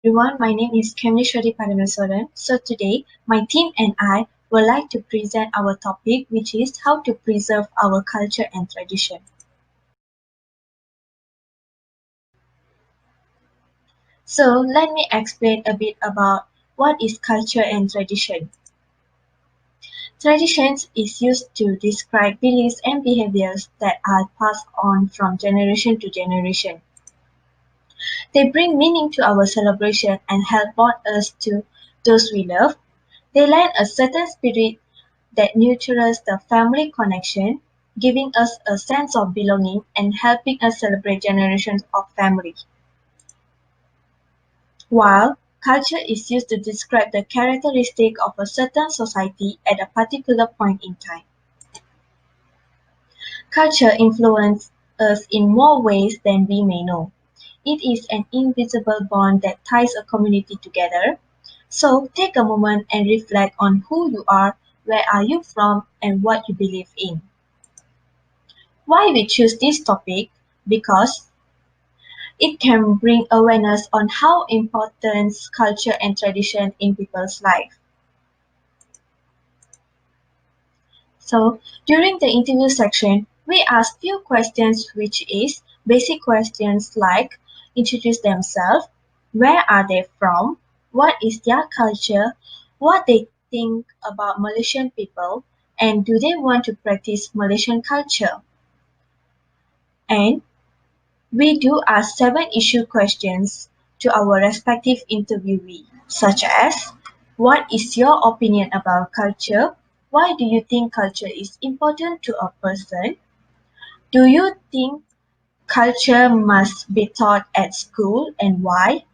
Everyone, my name is Kemnishwari Paramasoran. So today, my team and I would like to present our topic, which is how to preserve our culture and tradition. So let me explain a bit about what is culture and tradition. Traditions is used to describe beliefs and behaviors that are passed on from generation to generation. They bring meaning to our celebration and help bond us to those we love. They lend a certain spirit that nurtures the family connection, giving us a sense of belonging and helping us celebrate generations of family. While culture is used to describe the characteristic of a certain society at a particular point in time. Culture influences us in more ways than we may know. It is an invisible bond that ties a community together. So take a moment and reflect on who you are, where are you from, and what you believe in. Why we choose this topic? Because it can bring awareness on how important culture and tradition in people's life. So during the interview section, we ask few questions which is basic questions like introduce themselves, where are they from, what is their culture, what they think about Malaysian people, and do they want to practice Malaysian culture. And we do ask 7 issue questions to our respective interviewee, such as what is your opinion about culture? Why do you think culture is important to a person? Do you think culture must be taught at school and why?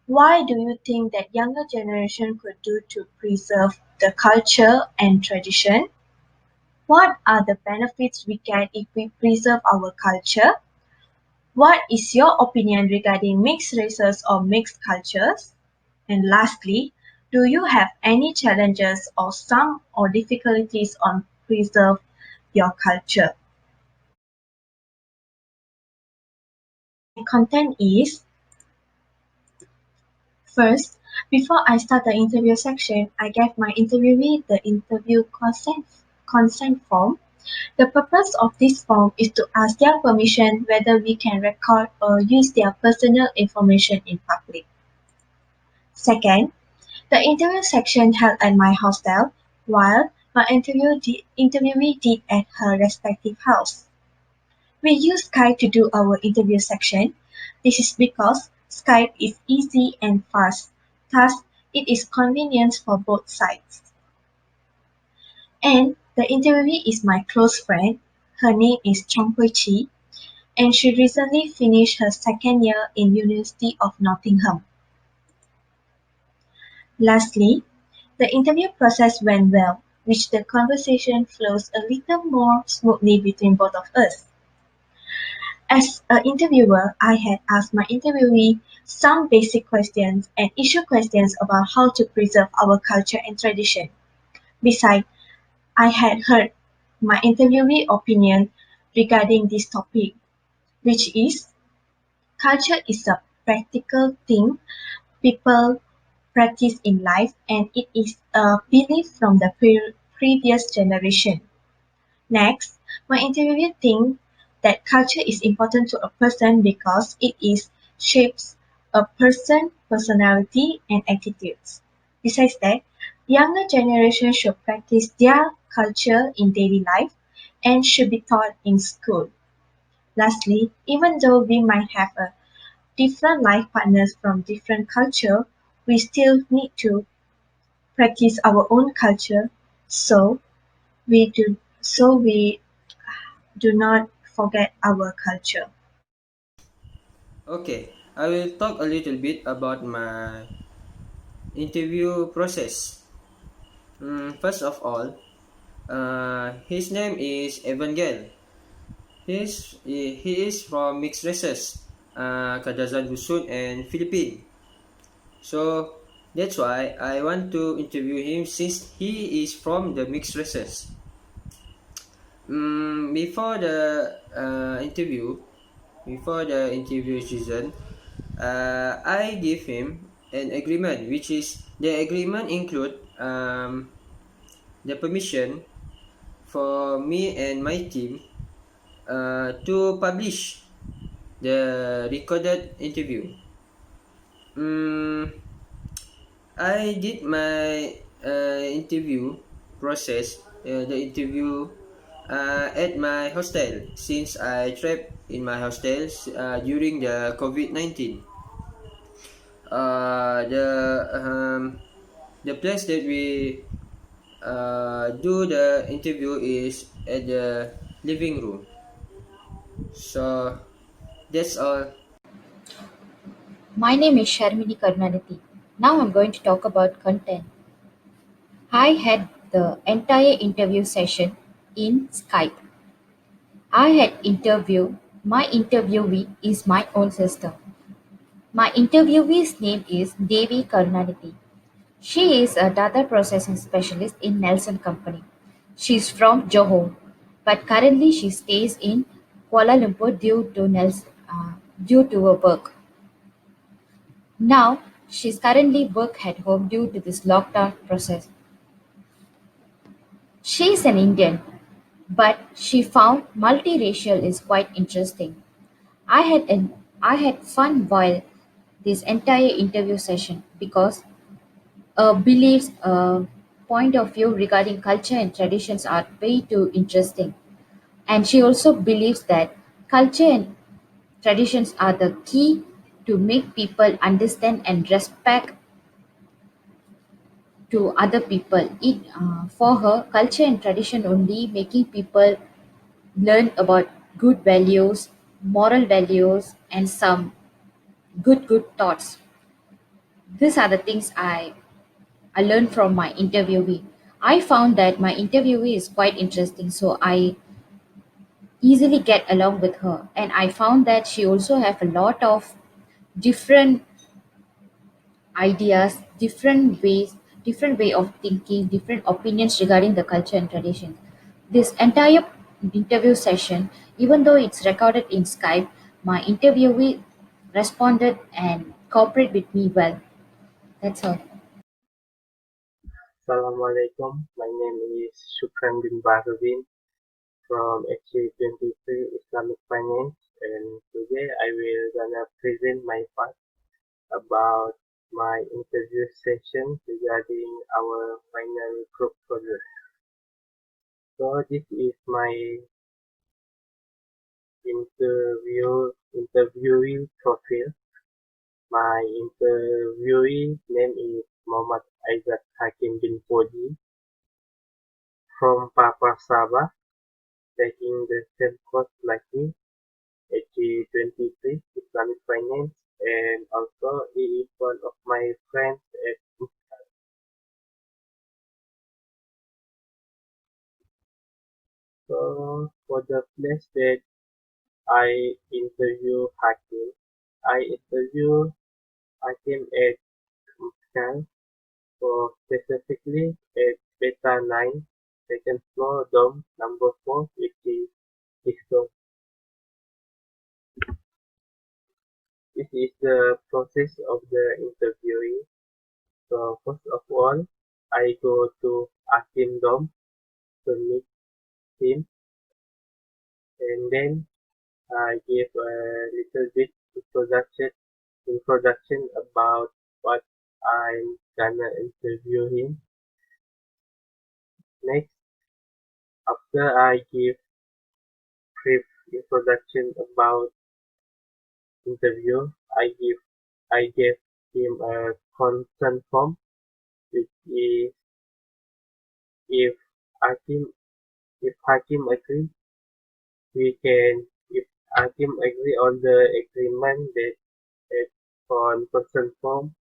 Why do you think that younger generation could do to preserve the culture and tradition? What are the benefits we get if we preserve our culture? What is your opinion regarding mixed races or mixed cultures? And lastly, do you have any challenges or some or difficulties on preserve your culture? The content is first, before I start the interview section, I gave my interviewee the interview consent form. The purpose of this form is to ask their permission whether we can record or use their personal information in public. Second, the interview section held at my hostel, while my interviewee did at her respective house. We use Skype to do our interview section. This is because Skype is easy and fast, thus it is convenient for both sides. And the interviewee is my close friend. Her name is Chong Hui Chi, and she recently finished her second year in University of Nottingham. Lastly, the interview process went well, which the conversation flows a little more smoothly between both of us. As an interviewer, I had asked my interviewee some basic questions and issue questions about how to preserve our culture and tradition. Besides, I had heard my interviewee opinion regarding this topic, which is culture is a practical thing people practice in life and it is a belief from the previous generation. Next, my interviewee thinks that culture is important to a person because it is shapes a person's personality and attitudes. Besides that, younger generation should practice their culture in daily life and should be taught in school. Lastly, even though we might have a different life partners from different culture, we still need to practice our own culture so we do not forget our culture. Okay, I will talk a little bit about my interview process. First of all, his name is Evangel. He is from mixed races, Kadazan Dusun and Philippine. So that's why I want to interview him since he is from the mixed races. Before the interview season, I give him an agreement, which is the agreement include the permission for me and my team to publish the recorded interview. Mm, I did my interview process, the interview at my hostel since I trapped in my hostel during the COVID-19. The place that we do the interview is at the living room. So that's all. My name is Sharmini Karnanati. Now I'm going to talk about content. I had the entire interview session in Skype. I had interview. My interviewee is my own sister. My interviewee's name is Devi Karnanati. She is a data processing specialist in Nelson Company. She's from Johor, but currently she stays in Kuala Lumpur due to her work. Now, she's currently work at home due to this lockdown process. She's an Indian, but she found multiracial is quite interesting. I had an I had fun while this entire interview session because beliefs, point of view regarding culture and traditions are way too interesting. And she also believes that culture and traditions are the key to make people understand and respect to other people. For her, culture and tradition only making people learn about good values, moral values, and some good thoughts. These are the things I learned from my interviewee. I found that my interviewee is quite interesting, so I easily get along with her. And I found that she also have a lot of different ideas, different way of thinking, different opinions regarding the culture and tradition. This entire interview session, even though it's recorded in Skype, my interviewee responded and cooperated with me well. That's all. Assalamualaikum. My name is Shukran bin Baharudin from HA23 Islamic Finance, and today I will gonna present my part about my interview session regarding our final group project. So this is my interviewee profile. My interviewee name is Muhammad Aizat Hakim bin Podi from Papua Sabah, taking the same course like me, HE23 Islamic Finance, and also he is one of my friends at Muscat. So for the place that I interview Hakim, I interview Hakim at Muscat, so specifically at Beta 9, second floor, dorm number 4, which is his dorm. This is the process of the interviewing. So first of all, I go to Hakim dorm to meet him, and then I give a little bit introduction about what I'm gonna interview him. Next, after I give brief introduction about interview, I gave him a consent form, which is if Hakim if Hakim agree, we can if Hakim agree on the agreement that on consent form,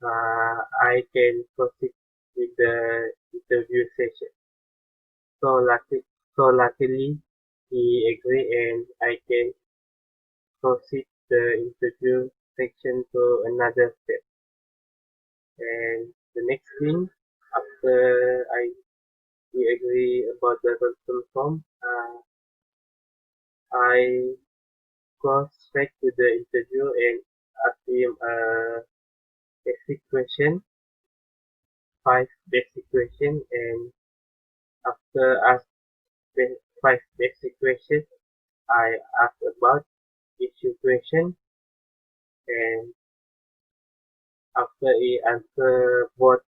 I can proceed with the interview session. So luckily he agreed, and I can proceed the interview section to another step. And the next thing, after we agree about the consent form, I go straight to the interview and ask him a basic question, 5 basic question, and after ask the 5 basic questions, I ask about each question, and after he answer both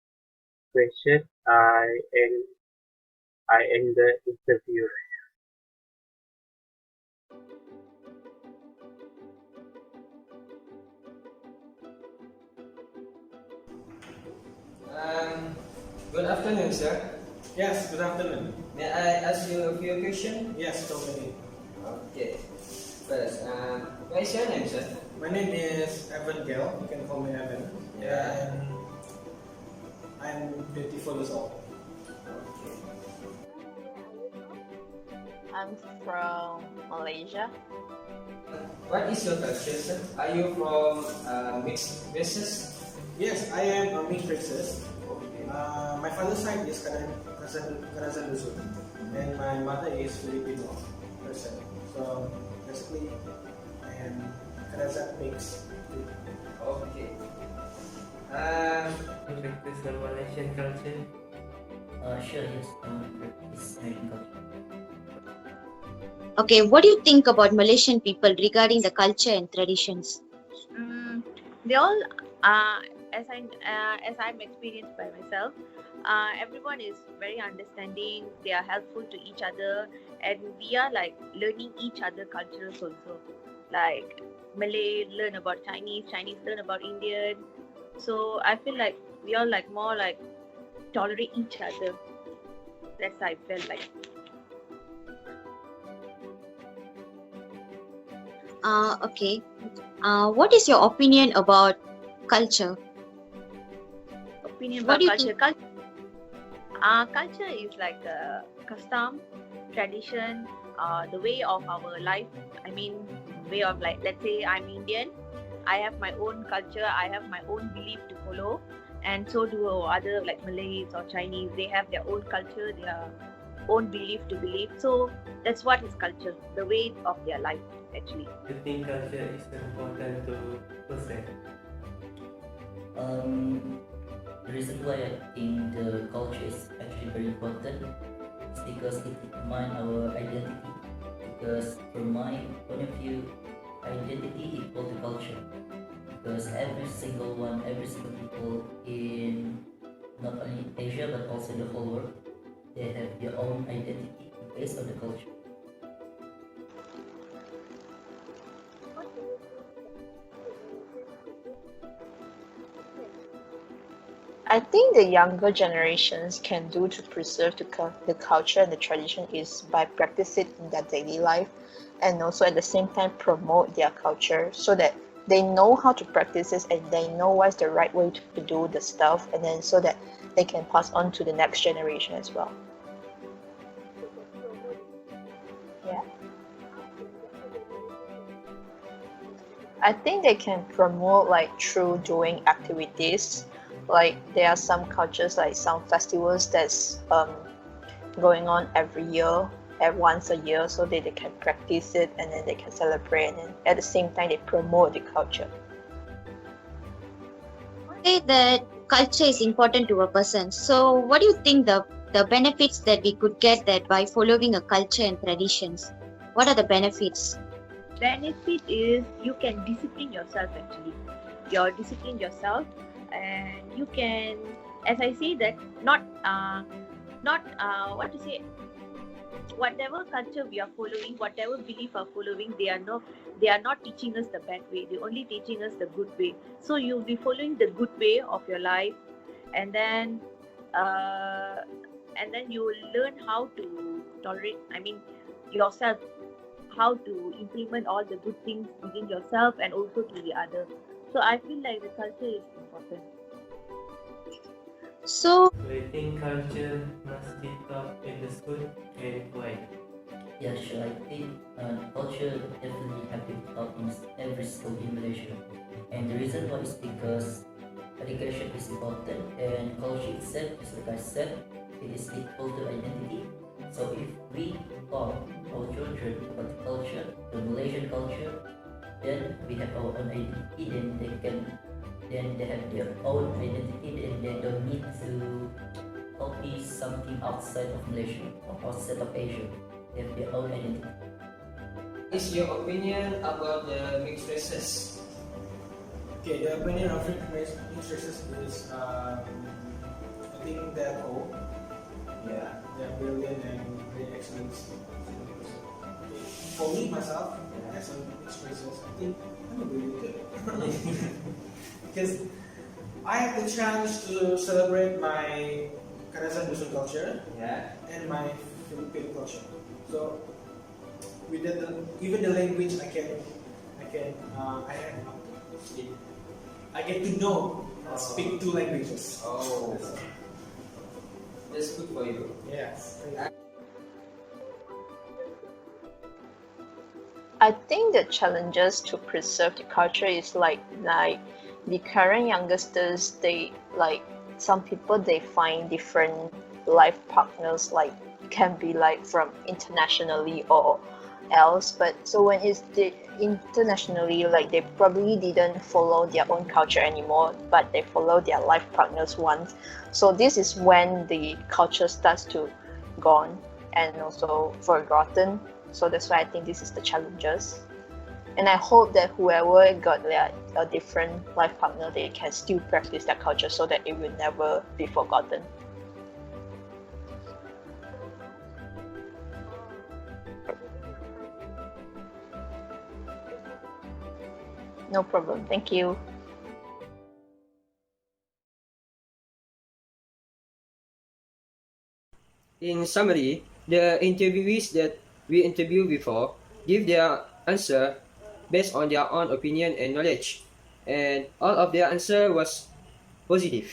questions, I end the interview. Um, Good afternoon, sir. Yes, good afternoon. May I ask you a few questions? Yes, totally. Okay. First, what is your name, sir? My name is Evan Gale. You can call me Evan. Yeah. And I'm 24 years old. Okay. I'm from Malaysia. What is your culture, sir? Are you from mixed races? Yes, I am a mixed races. Okay. My father's side is Karazan Luzon, and my mother is Filipino person. So basically, I am Karazan mix. Okay. Practice the Malaysian culture? Sure, yes, I want to practice Malaysian culture. Okay, what do you think about Malaysian people regarding the culture and traditions? They all, as I'm experienced by myself, everyone is very understanding. They are helpful to each other, and we are like learning each other cultures also. Like Malay learn about Chinese, Chinese learn about Indian. So I feel like we all like more like tolerate each other. That's how I felt like. Okay. What is your opinion about culture? Opinion What about do you culture. think? Culture is like a custom, tradition, the way of our life. I mean, way of like, let's say I'm Indian, I have my own culture, I have my own belief to follow, and so do other like Malays or Chinese. They have their own culture, their own belief to believe. So that's what is culture, the way of their life actually. Do you think culture is important to possess? The reason why I think the culture is actually very important is because it defines our identity. Because from my point of view, identity equal to culture. Because every single people in not only Asia but also the whole world, they have their own identity based on the culture. I think the younger generations can do to preserve the culture and the tradition is by practice it in their daily life, and also at the same time promote their culture so that they know how to practice this and they know what's the right way to do the stuff, and then so that they can pass on to the next generation as well. Yeah. I think they can promote like through doing activities. Like there are some cultures like some festivals that's going on every year, at once a year, so they can practice it and then they can celebrate, and then at the same time they promote the culture. Say that culture is important to a person. So, what do you think the benefits that we could get that by following a culture and traditions? What are the benefits? Benefit is you can discipline yourself actually. You're discipline yourself, and you can, as I say that, not what to say, whatever culture we are following, whatever belief are following, they are not teaching us the bad way, they're only teaching us the good way. So you'll be following the good way of your life, and then you will learn how to tolerate, I mean, yourself, how to implement all the good things within yourself and also to the other. So I feel like the culture is important. So, Do you think culture must be taught in the school and why? Yeah, sure. I think culture definitely have been taught in every school in Malaysia, and the reason why is because education is important, and culture itself, just like I said, it is equal to identity. So if we taught our children about the culture, the Malaysian culture, then we have our own identity, then they have their own identity, and they don't need to copy something outside of Malaysia or outside of Asia. They have their own identity. Is your opinion about the mixed races? Okay, the opinion of mixed races is, I think they're cool. Yeah, they're brilliant and very excellent. For me, myself, as a mixed races, I think I'm really good. Because I have the chance to celebrate my Karazhan Dusun culture Yeah. and my Philippine culture. So, with even the language, I get to know speak two languages. Oh, that's good for you. Yes. I think the challenges to preserve the culture is like the current youngsters, they like some people they find different life partners like can be like from internationally or else, but so when it's the internationally, like they probably didn't follow their own culture anymore, but they follow their life partners once. So this is when the culture starts to gone and also forgotten. So that's why I think this is the challenges. And I hope that whoever got a different life partner, they can still practice their culture so that it will never be forgotten. No problem. Thank you. In summary, the interviewees that we interviewed before give their answer based on their own opinion and knowledge, and all of their answer was positive.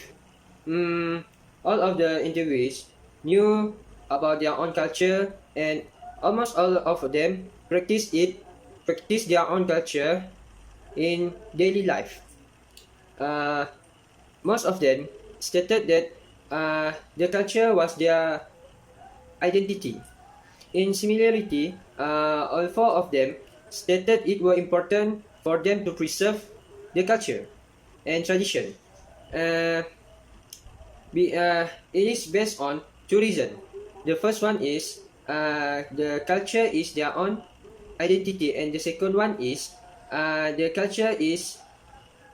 All of the interviewees knew about their own culture, and almost all of them practice their own culture in daily life. Uh, Most of them stated that the culture was their identity. In similarity, all four of them stated it was important for them to preserve the culture and tradition. Uh, it is based on two reasons. The first one is the culture is their own identity, and the second one is the culture is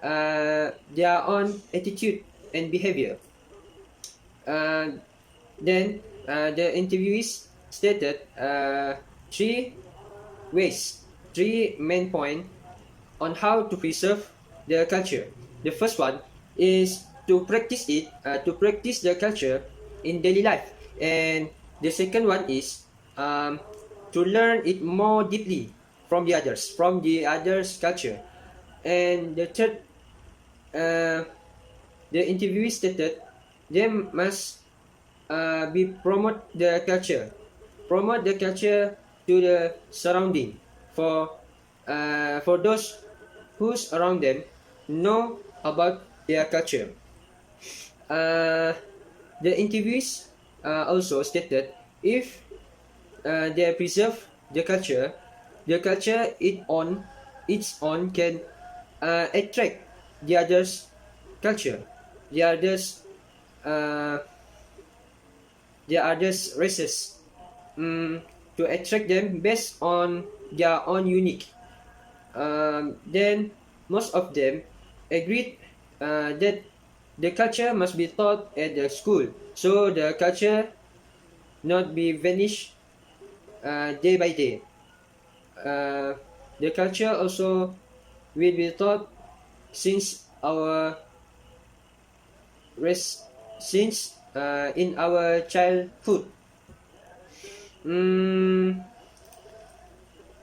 their own attitude and behavior. Uh, then the interviewees stated three ways, three main points on how to preserve the culture. The first one is to practice to practice the culture in daily life, and the second one is to learn it more deeply from the others' culture, and the third, uh, the interviewee stated they must promote the culture to the surrounding for those who's around them know about their culture. Uh, the interviewees also stated if they preserve the culture its own can attract the others' culture, the others uh, the others races, to attract them based on their own unique. Then most of them agreed that the culture must be taught at the school, so the culture not be vanished day by day. The culture also will be taught since our race, since in our childhood.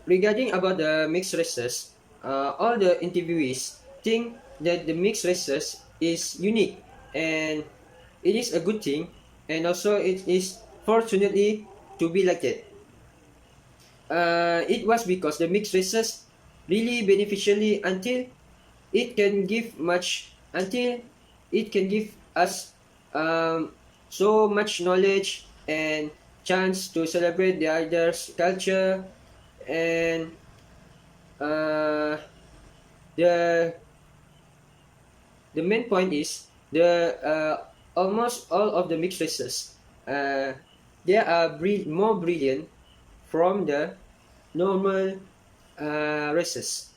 Regarding about the mixed races, all the interviewees think that the mixed races is unique, and it is a good thing, and also it is fortunately to be like that. It was because the mixed races really beneficially until it can give us so much knowledge and chance to celebrate the others culture, and uh, the main point is the almost all of the mixed races they are more brilliant from the normal races.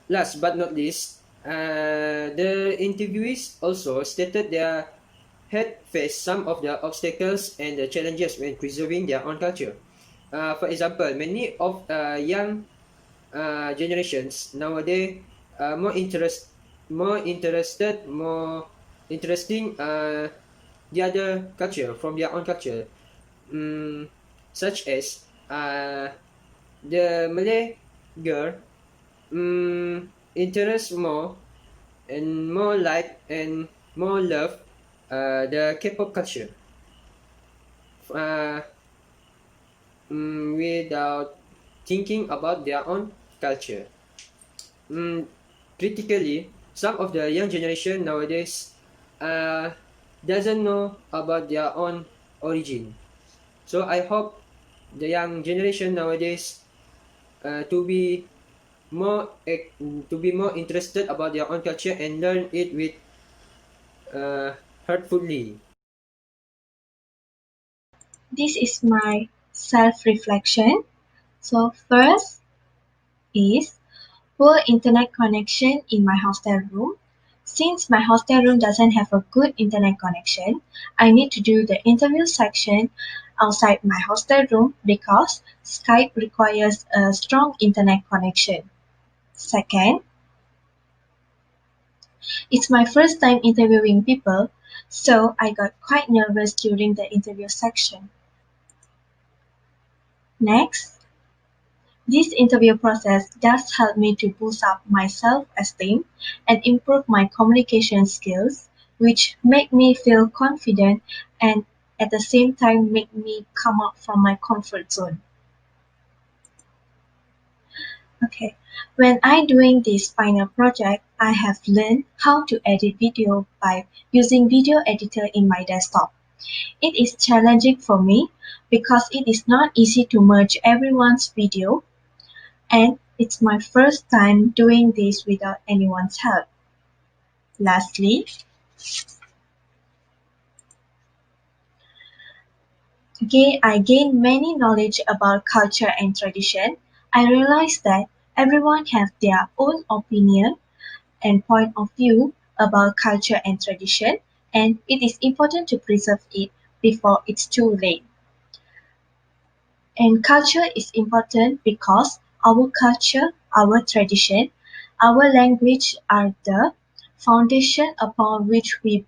Last but not least, the interviewees also stated they had faced some of the obstacles and the challenges when preserving their own culture. For example, many of young generations nowadays more interesting the other culture from their own culture, such as the Malay girl interest more and more like and more love the K-pop culture uh, without thinking about their own culture. Critically, some of the young generation nowadays doesn't know about their own origin. So I hope the young generation nowadays to be more interested about their own culture and learn it with heartfully. This is my self-reflection. So first is poor internet connection in my hostel room. Since my hostel room doesn't have a good internet connection, I need to do the interview section outside my hostel room because Skype requires a strong internet connection. Second, it's my first time interviewing people, so I got quite nervous during the interview section. Next, this interview process does help me to boost up my self-esteem and improve my communication skills, which make me feel confident and at the same time make me come out from my comfort zone. Okay, when I doing this final project, I have learned how to edit video by using video editor in my desktop. It is challenging for me because it is not easy to merge everyone's video, and it's my first time doing this without anyone's help. Lastly, I gained many knowledge about culture and tradition. I realized that everyone has their own opinion and point of view about culture and tradition, and it is important to preserve it before it's too late. And culture is important because our culture, our tradition, our language are the foundation upon which we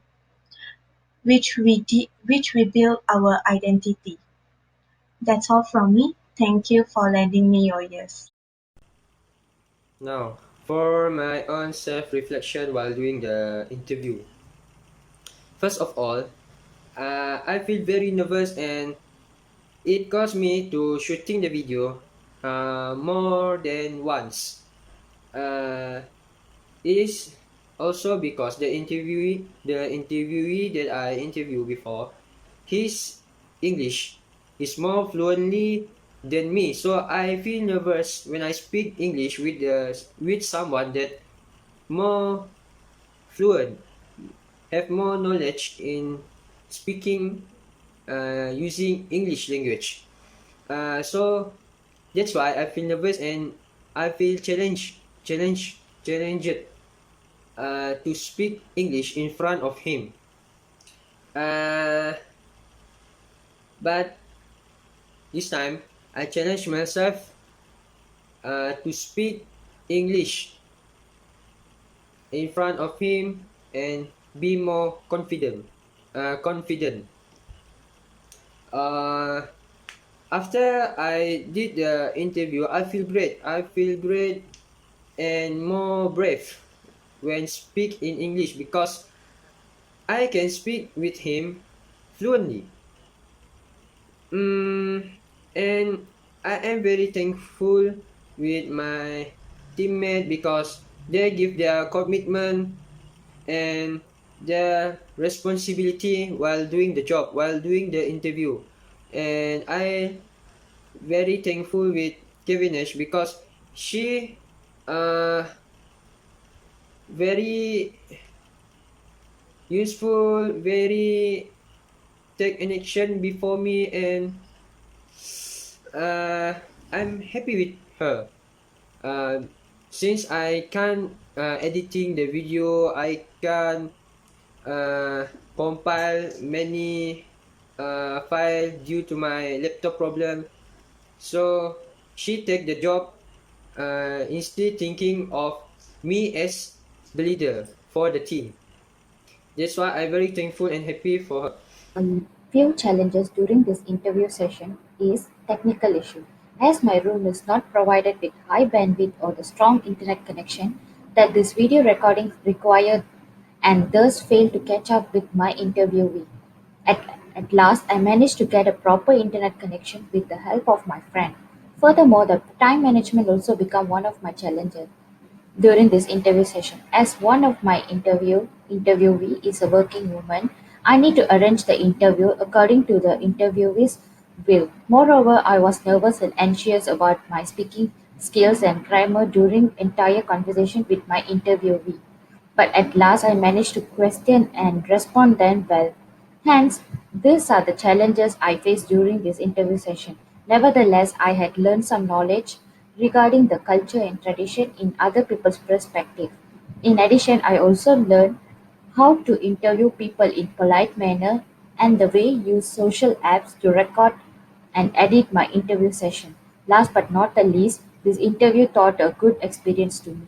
build our identity. That's all from me. Thank you for lending me your ears. Now, for my own self-reflection while doing the interview. First of all, I feel very nervous and it caused me to shooting the video more than once. It is also because the interviewee that I interviewed before, his English is more fluently than me. So I feel nervous when I speak English with someone that more fluent, have more knowledge in speaking using English language. So that's why I feel nervous and I feel challenged to speak English in front of him. But this time I challenge myself to speak English in front of him and be more confident. Confident. After I did the interview, I feel great. I feel great and more brave when speak in English because I can speak with him fluently. And I am very thankful with my teammate because they give their commitment and their responsibility while doing the job, while doing the interview. And I very thankful with Kevinesh because she very useful, very take an action before me, and uh, I'm happy with her. Uh, since I can't editing the video, I can compile many file due to my laptop problem. So she take the job instead thinking of me as the leader for the team. That's why I'm very thankful and happy for her. Few challenges during this interview session is technical issue. As my room is not provided with high bandwidth or the strong internet connection that this video recording required and thus failed to catch up with my interviewee. At last, I managed to get a proper internet connection with the help of my friend. Furthermore, the time management also became one of my challenges during this interview session. As one of my interviewee is a working woman, I need to arrange the interview according to the interviewee's will. Moreover, I was nervous and anxious about my speaking skills and grammar during entire conversation with my interviewee. But at last I managed to question and respond them well. Hence, these are the challenges I faced during this interview session. Nevertheless, I had learned some knowledge regarding the culture and tradition in other people's perspective. In addition, I also learned how to interview people in polite manner and the way use social apps to record and edit my interview session. Last but not the least, this interview taught a good experience to me.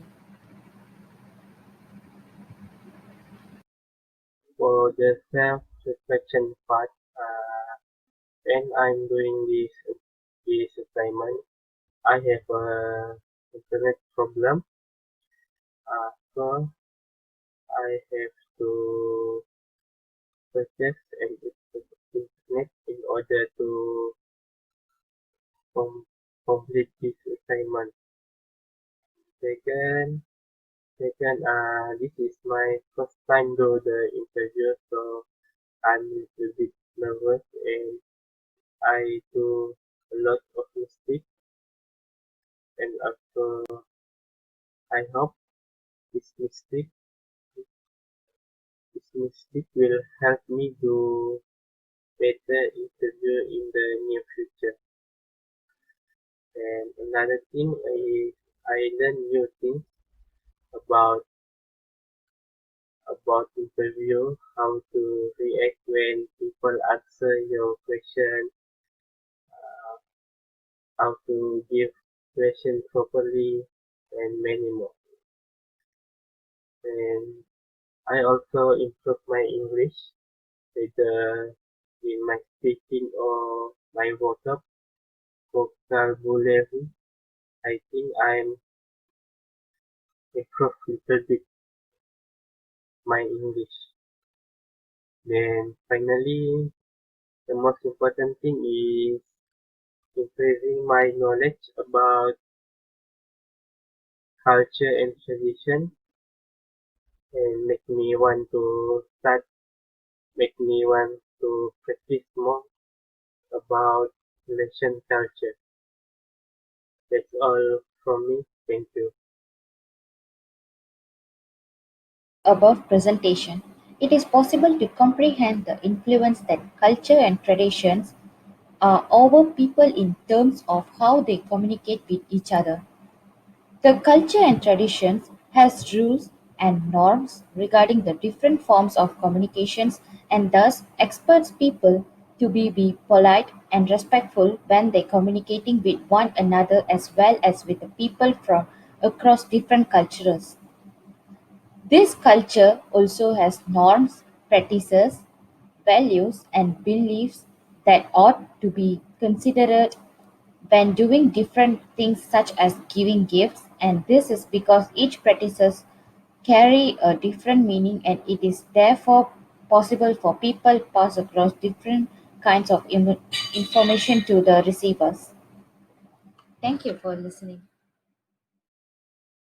For the self-reflection part, when I'm doing this assignment, I have a internet problem. So I have to purchase an internet in order to com- complete this assignment. Second, this is my first time do the interview, so I'm a little bit nervous and I do a lot of mistakes, and also I hope this mistake will help me do better interview in the near future. And another thing is I learn new things about interview, how to react when people answer your question, how to give question properly, and many more. And I also improve my English either in my speaking or my vocabulary. I think I'm improve little bit my English. Then finally, the most important thing is increasing my knowledge about culture and tradition, and make me want to practice more about Malaysian culture. That's all from me. Thank you. Above presentation, it is possible to comprehend the influence that culture and traditions are over people in terms of how they communicate with each other. The culture and traditions has rules and norms regarding the different forms of communications and thus experts people to be polite and respectful when they communicating with one another as well as with the people from across different cultures. This culture also has norms, practices, values, and beliefs that ought to be considered when doing different things such as giving gifts, and this is because each practices carry a different meaning and it is therefore possible for people pass across different kinds of information to the receivers. Thank you for listening.